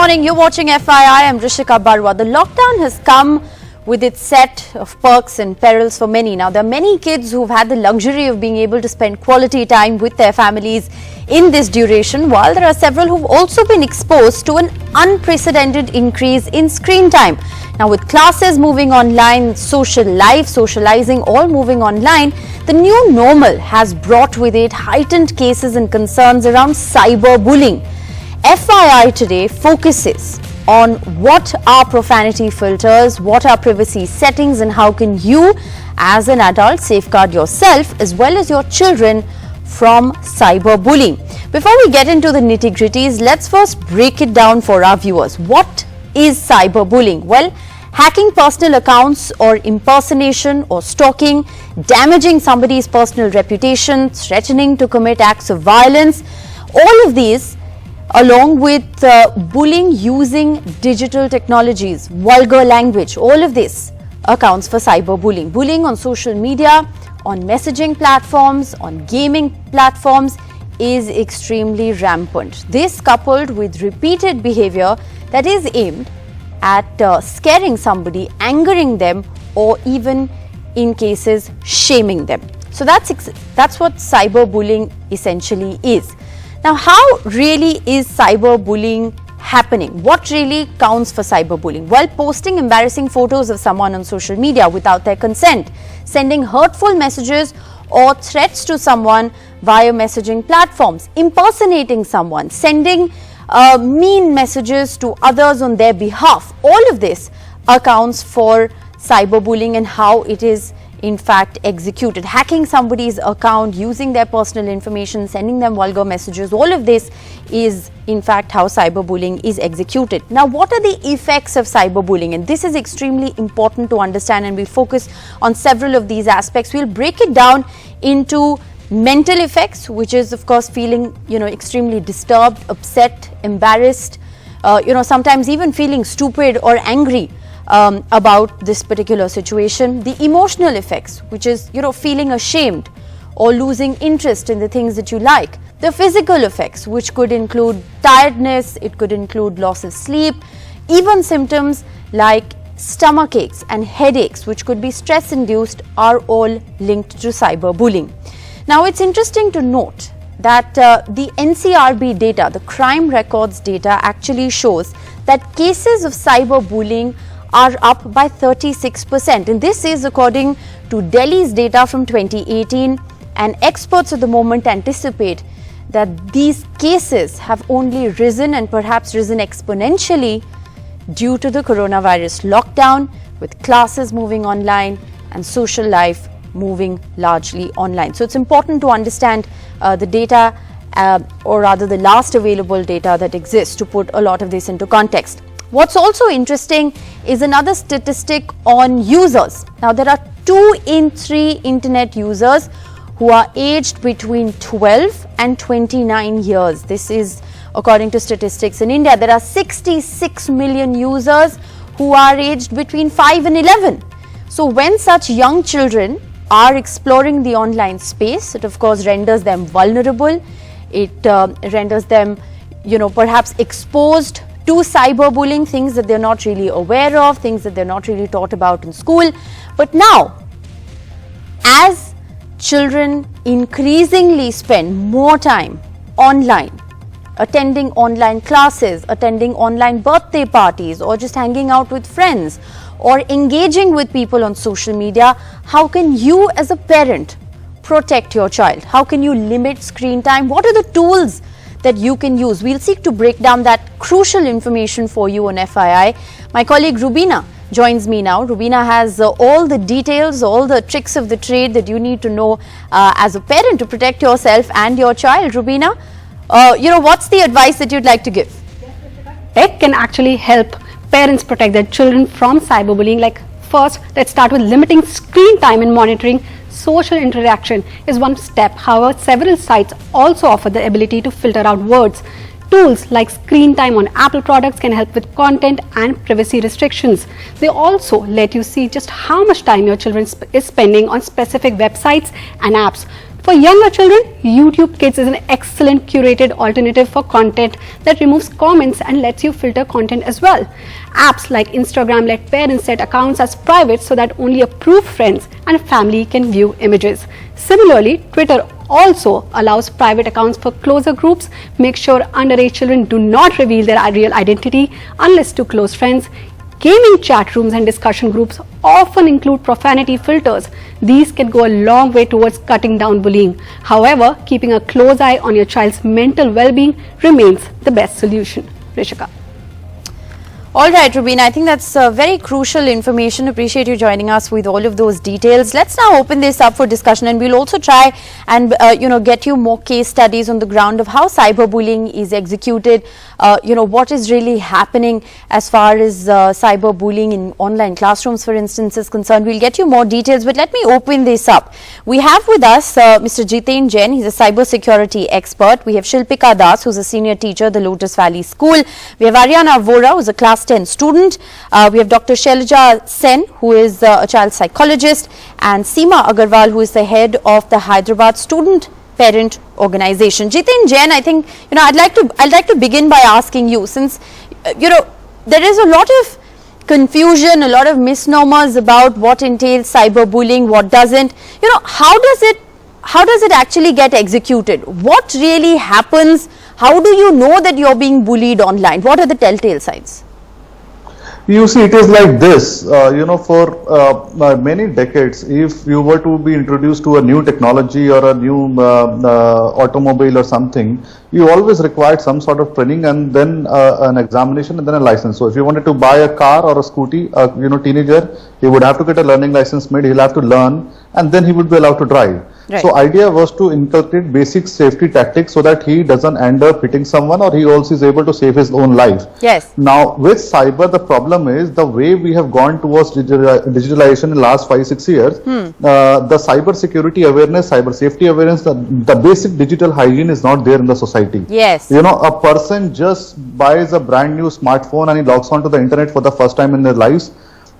morning. You're watching FYI. I'm Rishika Barwa. The lockdown has come with its set of perks and perils for many. Now, there are many kids who've had the luxury of being able to spend quality time with their families in this duration, while there are several who've also been exposed to an unprecedented increase in screen time. Now, with classes moving online, social life, socializing, all moving online, the new normal has brought with it heightened cases and concerns around cyberbullying. FYI today focuses on what are profanity filters, what are privacy settings, and how can you as an adult safeguard yourself as well as your children from cyberbullying. Before we get into the nitty-gritties, let's first break it down for our viewers. What is cyberbullying? Well, hacking personal accounts or impersonation or stalking, damaging somebody's personal reputation, threatening to commit acts of violence, all of these along with bullying using digital technologies, vulgar language, all of this accounts for cyberbullying. Bullying on social media, on messaging platforms, on gaming platforms is extremely rampant. This coupled with repeated behavior that is aimed at scaring somebody, angering them, or even in cases shaming them. So that's what cyberbullying essentially is. Now, how really is cyberbullying happening? What really counts for cyberbullying? Well, posting embarrassing photos of someone on social media without their consent, sending hurtful messages or threats to someone via messaging platforms, impersonating someone, sending mean messages to others on their behalf. All of this accounts for cyberbullying and how it is in fact executed. Hacking somebody's account, using their personal information, sending them vulgar messages, all of this is in fact how cyberbullying is executed. Now, what are the effects of cyberbullying? And this is extremely important to understand, and we focus on several of these aspects. We'll break it down into mental effects, which is of course feeling extremely disturbed, upset, embarrassed, sometimes even feeling stupid or angry about this particular situation. The emotional effects, which is feeling ashamed or losing interest in the things that you like. The physical effects, which could include tiredness, it could include loss of sleep, even symptoms like stomach aches and headaches, which could be stress induced, are all linked to cyberbullying. Now, it's interesting to note that the NCRB data, the crime records data, actually shows that cases of cyberbullying are up by 36%, and this is according to Delhi's data from 2018, and experts at the moment anticipate that these cases have only risen and perhaps risen exponentially due to the coronavirus lockdown, with classes moving online and social life moving largely online. So it's important to understand the data or rather the last available data that exists to put a lot of this into context. What's also interesting is another statistic on users. Now, there are 2 in 3 internet users who are aged between 12 and 29 years. This is according to statistics in India. There are 66 million users who are aged between 5 and 11. So when such young children are exploring the online space, it of course renders them vulnerable. It renders them, perhaps exposed to cyberbullying, things that they're not really aware of, things that they're not really taught about in school. But now, as children increasingly spend more time online, attending online classes, attending online birthday parties, or just hanging out with friends, or engaging with people on social media, how can you as a parent protect your child? How can you limit screen time? What are the tools that you can use? We'll seek to break down that crucial information for you on FYI. My colleague Rubina joins me now. Rubina has all the details, all the tricks of the trade that you need to know as a parent to protect yourself and your child. Rubina, what's the advice that you'd like to give? Tech can actually help parents protect their children from cyberbullying. Like, first, let's start with limiting screen time and monitoring. Social interaction is one step. However, several sites also offer the ability to filter out words. Tools like screen time on Apple products can help with content and privacy restrictions. They also let you see just how much time your children is spending on specific websites and apps. For younger children, YouTube Kids is an excellent curated alternative for content that removes comments and lets you filter content as well. Apps like Instagram let parents set accounts as private so that only approved friends and family can view images. Similarly, Twitter also allows private accounts for closer groups. Make sure underage children do not reveal their real identity unless to close friends. Gaming chat rooms and discussion groups often include profanity filters. These can go a long way towards cutting down bullying. However, keeping a close eye on your child's mental well-being remains the best solution. Rishika. All right, Rubina, I think that's very crucial information. Appreciate you joining us with all of those details. Let's now open this up for discussion, and we'll also try and get you more case studies on the ground of how cyberbullying is executed. What is really happening as far as cyberbullying in online classrooms, for instance, is concerned. We'll get you more details, but let me open this up. We have with us Mr. Jiten Jain. He's a cyber security expert. We have Shilpika Das, who's a senior teacher at the Lotus Valley School. We have Ariana Vora, who's a class 10 student. We have Dr. Shailaja Sen, who is a child psychologist, and Seema Agarwal, who is the head of the Hyderabad Student Parent Organization. Jiten Jain, I think I'd like to begin by asking you, since there is a lot of confusion, a lot of misnomers about what entails cyberbullying, what doesn't. How does it actually get executed? What really happens? How do you know that you're being bullied online? What are the telltale signs? You see, it is like this, for many decades, if you were to be introduced to a new technology or a new automobile or something, you always required some sort of training and then an examination and then a license. So if you wanted to buy a car or a scooty, teenager, he would have to get a learning license made, he'll have to learn, and then he would be allowed to drive. Right. So idea was to inculcate basic safety tactics so that he doesn't end up hitting someone, or he also is able to save his own life. Yes. Now with cyber, the problem is the way we have gone towards digitalization in the last 5-6 years. The cyber security awareness, cyber safety awareness, the basic digital hygiene is not there in the society. Yes. A person just buys a brand new smartphone and he logs onto the internet for the first time in their lives,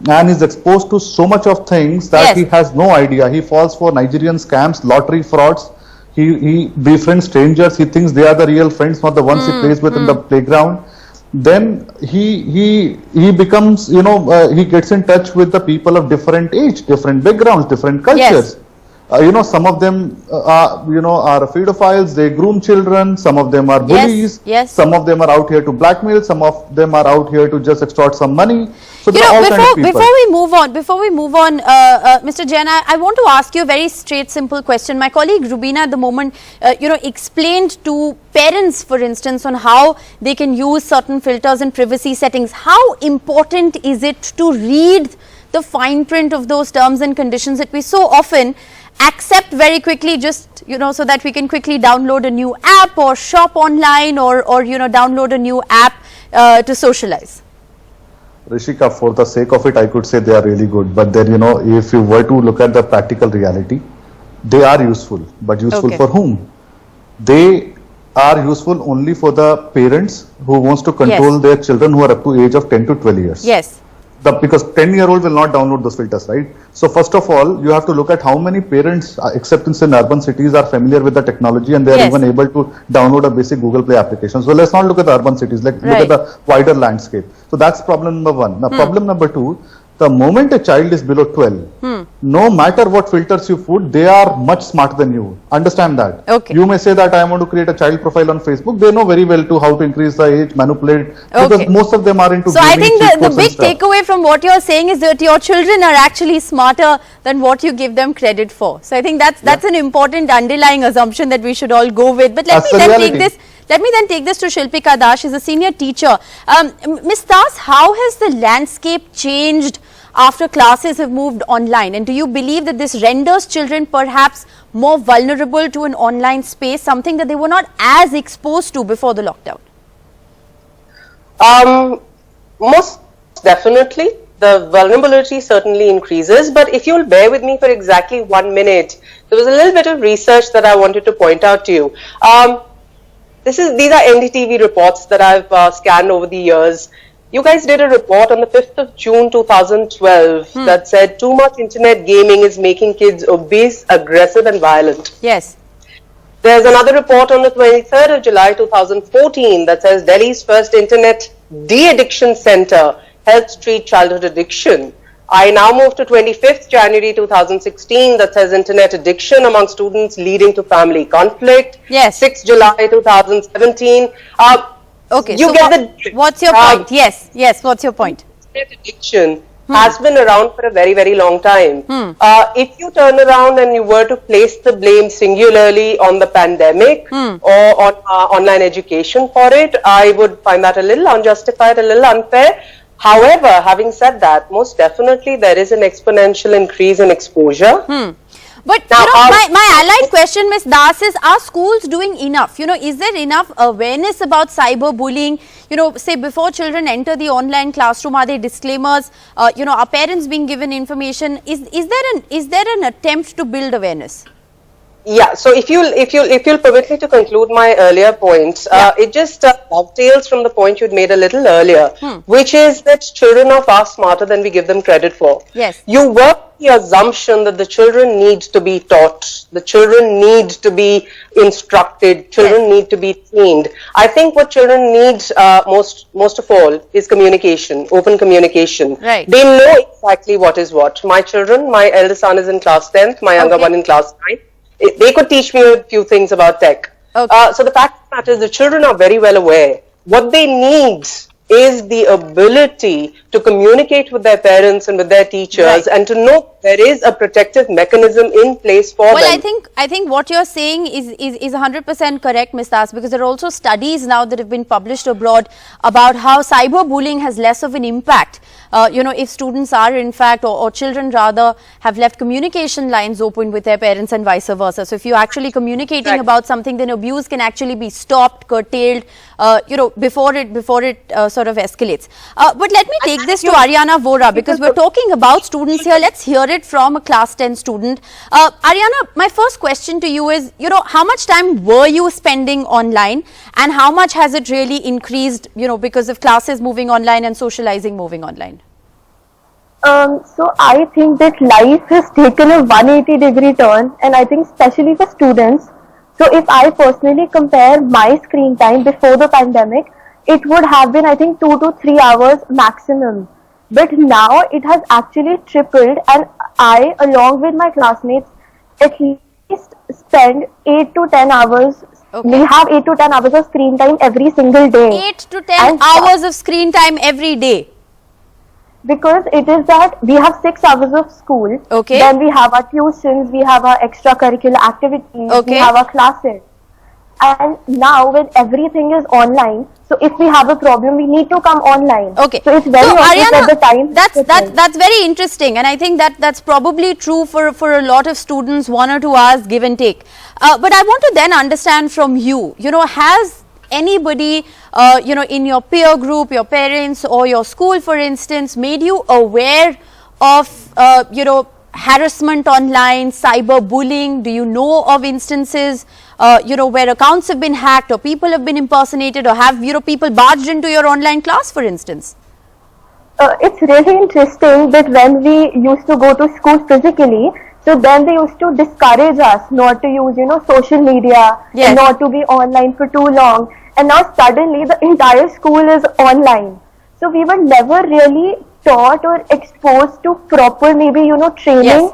and is exposed to so much of things that he has no idea. He falls for Nigerian scams, lottery frauds. He befriends strangers. He thinks they are the real friends, not the ones he plays with in the playground. Then he becomes, he gets in touch with the people of different age, different backgrounds, different cultures. Yes. Some of them are pedophiles, they groom children, some of them are bullies, some of them are out here to blackmail, some of them are out here to just extort some money. So before we move on, Mr. Jain, I want to ask you a very straight, simple question. My colleague Rubina at the moment, explained to parents, for instance, on how they can use certain filters and privacy settings. How important is it to read the fine print of those terms and conditions that we so often accept very quickly, just so that we can quickly download a new app or shop online, or download a new app to socialize? Rishika, for the sake of it, I could say they are really good, but then if you were to look at the practical reality, they are useful, but useful for whom? They are useful only for the parents who wants to control their children who are up to age of 10 to 12 years. Yes. Because 10-year-old will not download those filters, right? So first of all, you have to look at how many parents, except in urban cities, are familiar with the technology and they are even able to download a basic Google Play application. So let's not look at the urban cities, look at the wider landscape. So that's problem number one. Now problem number two, the moment a child is below 12, no matter what filters you put, they are much smarter than you. Understand that. Okay. You may say that I want to create a child profile on Facebook. They know very well how to increase the age, manipulate, because most of them are into So I think the big takeaway from what you're saying is that your children are actually smarter than what you give them credit for. So I think that's an important underlying assumption that we should all go with. But let me then take this to Shilpika Das. She's a senior teacher. Ms. Das, how has the landscape changed after classes have moved online, and do you believe that this renders children perhaps more vulnerable to an online space, something that they were not as exposed to before the lockdown? Most definitely. The vulnerability certainly increases, but if you'll bear with me for exactly 1 minute, there was a little bit of research that I wanted to point out to you. These are NDTV reports that I've scanned over the years. You guys did a report on the 5th of June 2012 that said too much internet gaming is making kids obese, aggressive and violent. Yes. There's another report on the 23rd of July 2014 that says Delhi's first internet de-addiction center helps treat childhood addiction. I now move to 25th January 2016 that says internet addiction among students leading to family conflict. Yes. 6th July 2017. Okay, you so get what's your point? Yes, what's your point? Internet addiction has been around for a very, very long time. If you turn around and you were to place the blame singularly on the pandemic or on online education for it, I would find that a little unjustified, a little unfair. However, having said that, most definitely there is an exponential increase in exposure. But now, my allied question, Ms. Das, is are schools doing enough? Is there enough awareness about cyberbullying? Say before children enter the online classroom, are there disclaimers? Are parents being given information? Is there an attempt to build awareness? Yeah, so if you'll permit me to conclude my earlier points, it just dovetails from the point you'd made a little earlier, which is that children are far smarter than we give them credit for. Yes. You work the assumption that the children need to be taught, the children need to be instructed, children need to be trained. I think what children need most of all is communication, open communication. Right. They know exactly what is what. My children, my eldest son is in class 10th, my younger one in class 9. They could teach me a few things about tech. Okay. So the fact of the matter is the children are very well aware. What they need is the ability to communicate with their parents and with their teachers and to know there is a protective mechanism in place for them. Well, I think what you're saying is 100% correct, Ms. Das, because there are also studies now that have been published abroad about how cyberbullying has less of an impact. If students are in fact, or children rather, have left communication lines open with their parents and vice versa. So if you're actually communicating about something, then abuse can actually be stopped, curtailed, before it sort of escalates. But let me take this to Ariana Vora, because we're talking about students here. Let's hear it from a class 10 student. Ariana, my first question to you is, how much time were you spending online and how much has it really increased, because of classes moving online and socializing moving online? So I think that life has taken a 180-degree turn, and I think especially for students. So if I personally compare my screen time before the pandemic, it would have been, I think, 2 to 3 hours maximum. But now it has actually tripled, and I, along with my classmates, at least spend 8 to 10 hours. Okay. We have 8 to 10 hours of screen time every single day. 8 to 10 hours of screen time every day. Because it is that we have 6 hours of school, then we have our tuitions, we have our extracurricular activities, we have our classes. And now when everything is online, so if we have a problem, we need to come online. Okay. So it's very obvious Ariana, at the time. That's very interesting, and I think that's probably true for a lot of students, 1 or 2 hours give and take. But I want to then understand from you, has anybody, in your peer group, your parents or your school, for instance, made you aware of, harassment online, cyberbullying? Do you know of instances, where accounts have been hacked or people have been impersonated, or have, people barged into your online class, for instance? It's really interesting that when we used to go to school physically, so then they used to discourage us not to use, social media, and not to be online for too long. And now suddenly the entire school is online. So we were never really taught or exposed to proper, maybe, training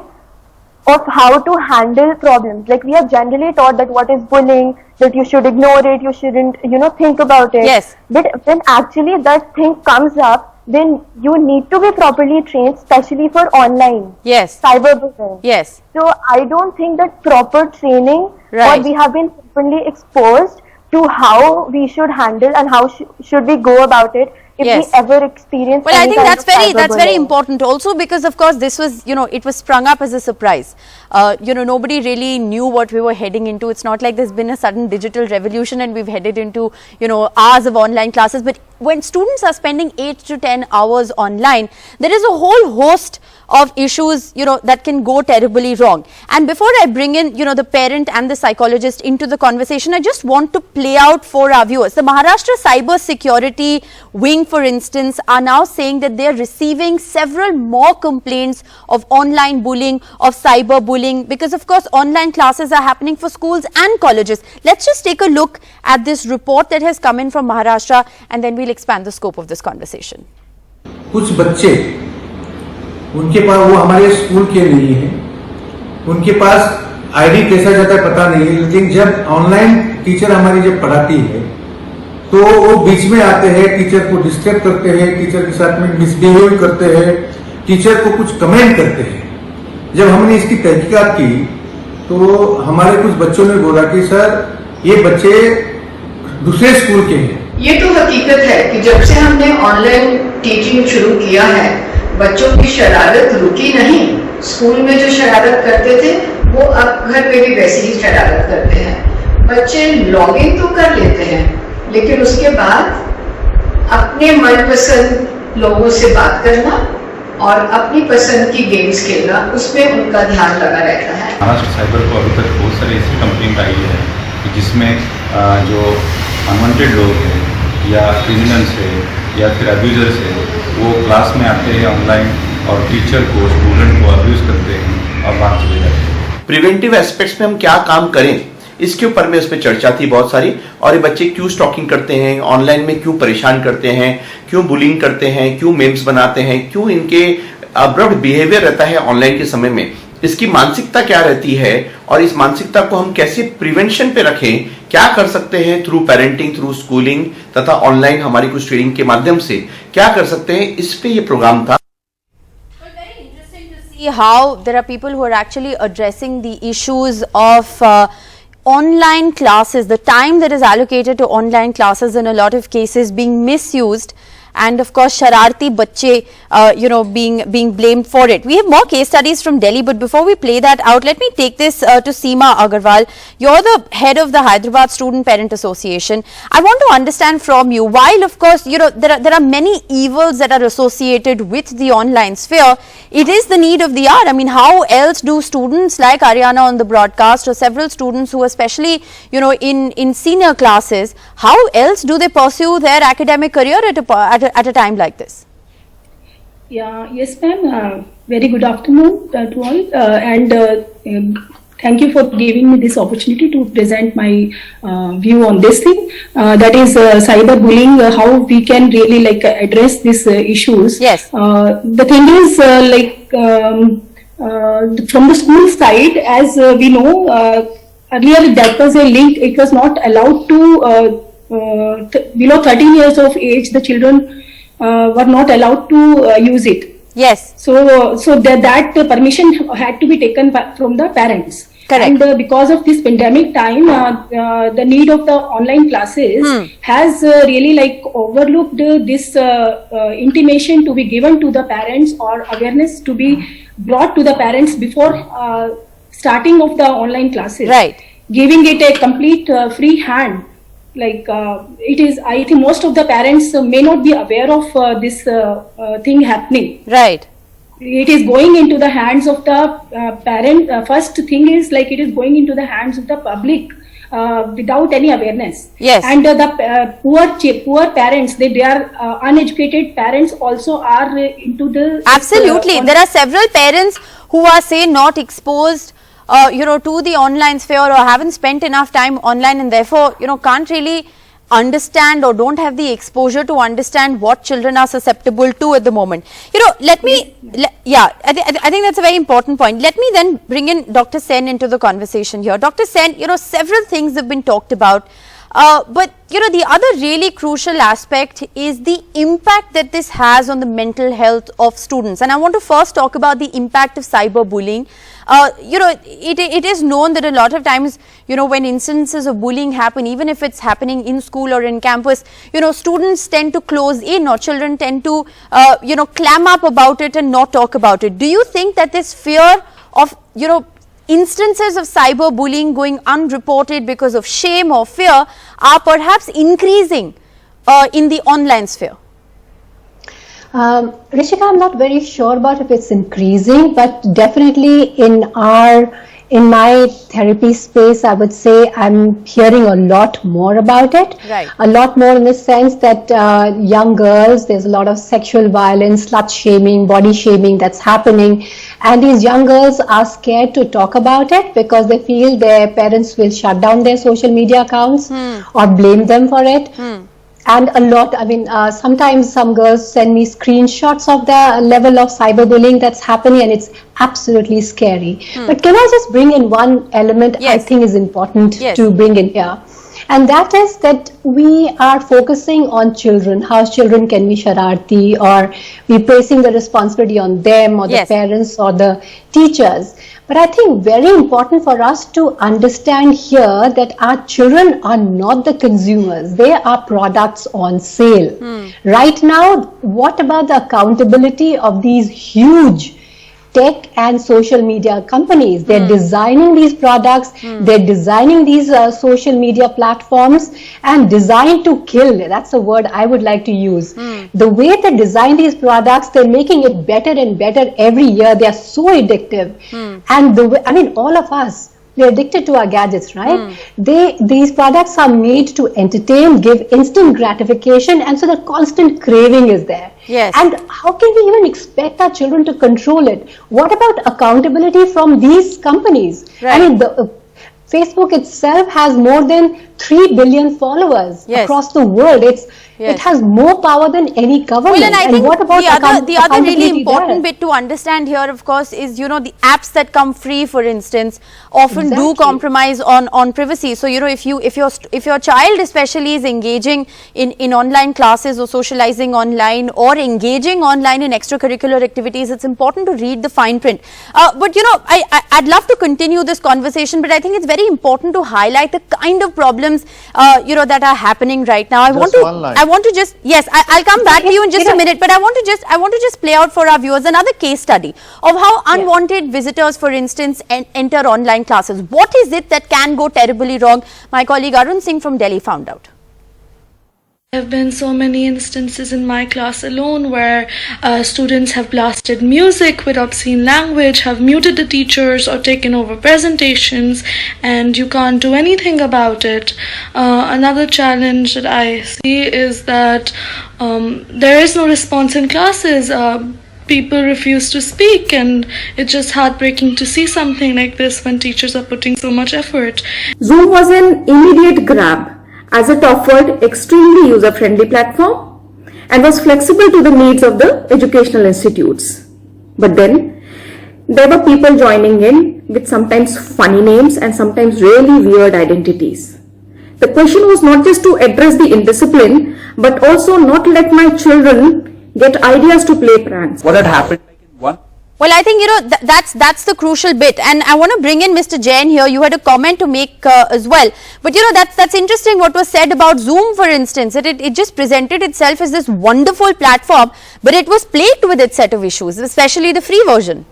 of how to handle problems. Like, we are generally taught that what is bullying, that you should ignore it, you shouldn't, think about it. Yes. But when actually that thing comes up, then you need to be properly trained, especially for online. Yes. Cyberbullying. Yes. So I don't think that proper training, or we have been properly exposed to how we should handle and how should we go about it if we ever experience. Well, I think that's very important also, because of course this was, it was sprung up as a surprise. Nobody really knew what we were heading into. It's not like there's been a sudden digital revolution and we've headed into, hours of online classes. But when students are spending 8 to 10 hours online, there is a whole host of issues, that can go terribly wrong. And before I bring in, the parent and the psychologist into the conversation, I just want to play out for our viewers. The Maharashtra Cyber Security Wing Bullying, for instance, are now saying that they are receiving several more complaints of online bullying, of cyberbullying, because of course online classes are happening for schools and colleges. Let's just take a look at this report that has come in from Maharashtra, and then we'll expand the scope of this conversation. कुछ बच्चे, उनके पास, वो हमारे school के नहीं है, उनके पास ID कैसा जाता है पता नहीं है, लेकिन जब ऑनलाइन टीचर हमारी जब पढ़ाती है तो वो बीच में आते हैं, टीचर को डिस्टर्ब करते हैं, टीचर के साथ में मिसबिहेव करते हैं, टीचर को कुछ कमेंट करते हैं। जब हमने इसकी तहकीकात की तो हमारे कुछ बच्चों ने बोला कि सर ये बच्चे दूसरे स्कूल के हैं। ये तो हकीकत है कि जब से हमने ऑनलाइन टीचिंग शुरू किया है, बच्चों की शरारत रुकी नहीं। स्कूल में जो शरारत करते थे वो अब घर पे भी वैसी ही शरारत करते हैं। बच्चे लॉगिन तो कर लेते हैं, लेकिन उसके बाद अपने मनपसंद लोगों से बात करना और अपनी पसंद की गेम्स खेलना, उसमें उनका ध्यान लगा रहता है। महाराष्ट्र साइबर को अभी तक बहुत सारी ऐसी कंप्लेंट आई है कि जिसमें जो अनवांटेड लोग हैं या क्रिमिनल्स है या फिर अब्यूजर्स है, वो क्लास में आते हैं ऑनलाइन और टीचर को, स्टूडेंट को अब्यूज करते हैं और बात चले जाती है। प्रिवेंटिव एस्पेक्ट्स में हम क्या काम करें, इसके ऊपर में उसमें चर्चा थी बहुत सारी। और ये बच्चे क्यों स्टॉकिंग करते हैं, ऑनलाइन में क्यों परेशान करते हैं, क्यों बुलिंग करते हैं, क्यों मेम्स बनाते हैं, क्यों इनके अब्रप्ट बिहेवियर रहता है ऑनलाइन के समय में, इसकी मानसिकता क्या रहती है और इस मानसिकता को हम कैसे प्रिवेंशन पे रखें, क्या कर सकते हैं थ्रू पेरेंटिंग, थ्रू स्कूलिंग तथा ऑनलाइन हमारी कुछ ट्रेनिंग के माध्यम से क्या कर सकते हैं, इस पे ये प्रोग्राम था। How there are people who are actually addressing the issues of online classes, the time that is allocated to online classes in a lot of cases being misused, and of course shararti bacche being blamed for it. We have more case studies from Delhi, but before we play that out, let me take this to Seema Agarwal. You're the head of the Hyderabad Student Parent Association. I want to understand from you, while of course there are many evils that are associated with the online sphere, it is the need of the hour. I mean, how else do students like Ariana on the broadcast, or several students who especially in senior classes, how else do they pursue their academic career at a time like this? Yeah, yes ma'am, very good afternoon to all, and thank you for giving me this opportunity to present my view on this thing, that is cyberbullying, how we can really address these issues. Yes. The thing is from the school side, as we know, earlier that was a link, it was not allowed to below 13 years of age, the children were not allowed to use it. Yes. So that permission had to be taken from the parents. Correct. And because of this pandemic time, the need of the online classes has really overlooked this intimation to be given to the parents, or awareness to be brought to the parents before starting of the online classes. Right. Giving it a complete free hand. It is, I think most of the parents may not be aware of this thing happening. Right. It is going into the hands of the parent. First thing is it is going into the hands of the public without any awareness. Yes. And the poor parents, they are uneducated parents also are into the. Absolutely. There are several parents who are, say, not exposed to the online sphere, or haven't spent enough time online, and therefore, can't really understand or don't have the exposure to understand what children are susceptible to at the moment. I think that's a very important point. Let me then bring in Dr. Sen into the conversation here. Dr. Sen, several things have been talked about. But the other really crucial aspect is the impact that this has on the mental health of students. And I want to first talk about the impact of cyberbullying. It is known that a lot of times, when instances of bullying happen, even if it's happening in school or in campus, students tend to close in, or children tend to, clam up about it and not talk about it. Do you think that this fear of, instances of cyberbullying going unreported because of shame or fear are perhaps increasing in the online sphere? Rishika, I'm not very sure about if it's increasing, but definitely in our in my therapy space, I would say I'm hearing a lot more about it. Right. A lot more in the sense that young girls, there's a lot of sexual violence, slut shaming, body shaming that's happening. And these young girls are scared to talk about it because they feel their parents will shut down their social media accounts or blame them for it. And a lot, I mean, sometimes some girls send me screenshots of the level of cyberbullying that's happening, and it's absolutely scary. But can I just bring in one element I think is important to bring in here? And that is that we are focusing on children. How children can be shararti, or we're placing the responsibility on them or the parents or the teachers. But I think very important for us to understand here that our children are not the consumers. They are products on sale. Right now, what about the accountability of these huge tech and social media companies? They're designing these products, they're designing these social media platforms, and designed to kill. That's a word I would like to use. The way they design these products, they're making it better and better every year. They are so addictive. And the way, I mean, all of us, we're addicted to our gadgets, right? These products are made to entertain, give instant gratification, and so the constant craving is there. And how can we even expect our children to control it? What about accountability from these companies? I mean, Facebook itself has more than 3 billion followers across the world. It has more power than any government. Well, and I think what about the other really important bit to understand here, of course, is, you know, the apps that come free, for instance, often do compromise on privacy. So, you know, if your child especially is engaging in online classes or socializing online or engaging online in extracurricular activities, it's important to read the fine print. But, you know, I'd love to continue this conversation, but I think it's very important to highlight the kind of problems, you know, that are happening right now. I want to just, I'll come back to you in just a minute, but I want to just play out for our viewers another case study of how unwanted visitors, for instance, enter online classes. What is it that can go terribly wrong? My colleague Arun Singh from Delhi found out. There have been so many instances in my class alone where students have blasted music with obscene language, have muted the teachers or taken over presentations, and you can't do anything about it. Another challenge that I see is that there is no response in classes. People refuse to speak, and it's just heartbreaking to see something like this when teachers are putting so much effort. Zoom was an immediate grab, as it offered extremely user-friendly platform and was flexible to the needs of the educational institutes. But then, there were people joining in with sometimes funny names and sometimes really weird identities. The question was not just to address the indiscipline, but also not let my children get ideas to play pranks. What had happened in one? Well, I think, you know, that's the crucial bit, and I want to bring in Mr. Jain here. You had a comment to make as well, but you know, that's interesting what was said about Zoom, for instance. It just presented itself as this wonderful platform, but it was plagued with its set of issues, especially the free version.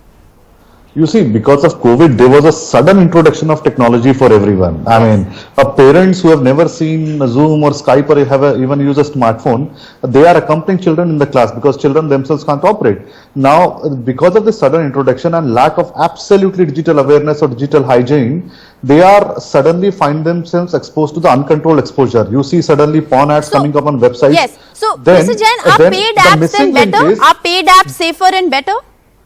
You see, because of COVID, there was a sudden introduction of technology for everyone. I mean, parents who have never seen Zoom or Skype or even use a smartphone, they are accompanying children in the class because children themselves can't operate. Now, because of the sudden introduction and lack of absolutely digital awareness or digital hygiene, they are suddenly find themselves exposed to the uncontrolled exposure. You see suddenly porn ads coming up on websites. Yes. So, Mr. Jain, are paid apps then better? Are paid apps safer and better?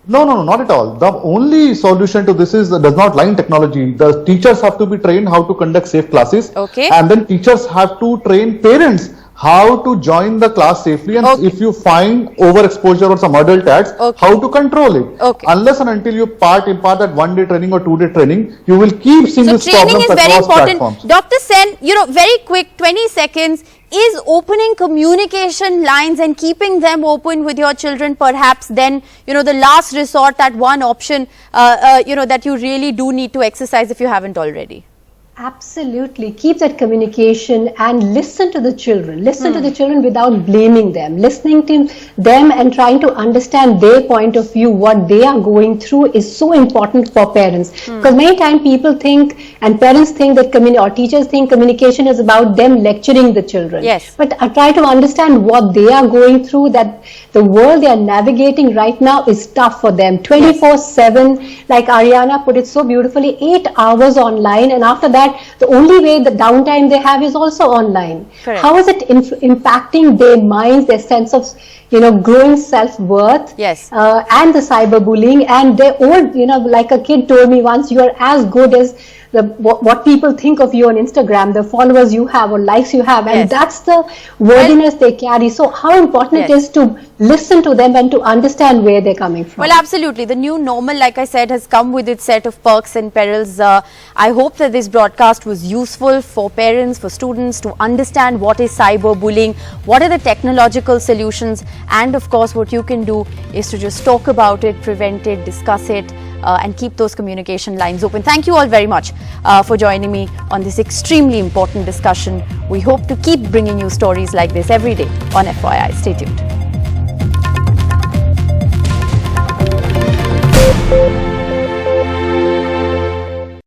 No, not at all. The only solution to this does not lie in technology. The teachers have to be trained how to conduct safe classes. And then teachers have to train parents how to join the class safely, and if you find overexposure or some adult ads, how to control it. Unless and until you impart that 1-day training or 2-day training, you will keep seeing this problem across platforms. So training is very important. Dr. Sen, you know, very quick, 20 seconds, is opening communication lines and keeping them open with your children perhaps then, you know, the last resort, that one option, you know, that you really do need to exercise if you haven't already? Absolutely. Keep that communication and listen to the children. Listen to the children without blaming them. Listening to them and trying to understand their point of view, what they are going through is so important for parents. Because many times people think and parents think that or teachers think communication is about them lecturing the children. Yes. But try to understand what they are going through, that the world they are navigating right now is tough for them. 24/7, like Ariana put it so beautifully, 8 hours online, and after that the only way the downtime they have is also online. Correct. How is it impacting their minds, their sense of growing self-worth? Yes. And the cyberbullying, and their own, like a kid told me once, you are as good as what people think of you on Instagram, the followers you have or likes you have, and that's the worthiness they carry. So how important it is to listen to them and to understand where they're coming from. Well, absolutely. The new normal, like I said, has come with its set of perks and perils. I hope that this broadcast was useful for parents, for students to understand what is cyberbullying, what are the technological solutions, and of course what you can do is to just talk about it, prevent it, discuss it, and keep those communication lines open. Thank you all very much for joining me on this extremely important discussion. We hope to keep bringing you stories like this every day on FYI. Stay tuned.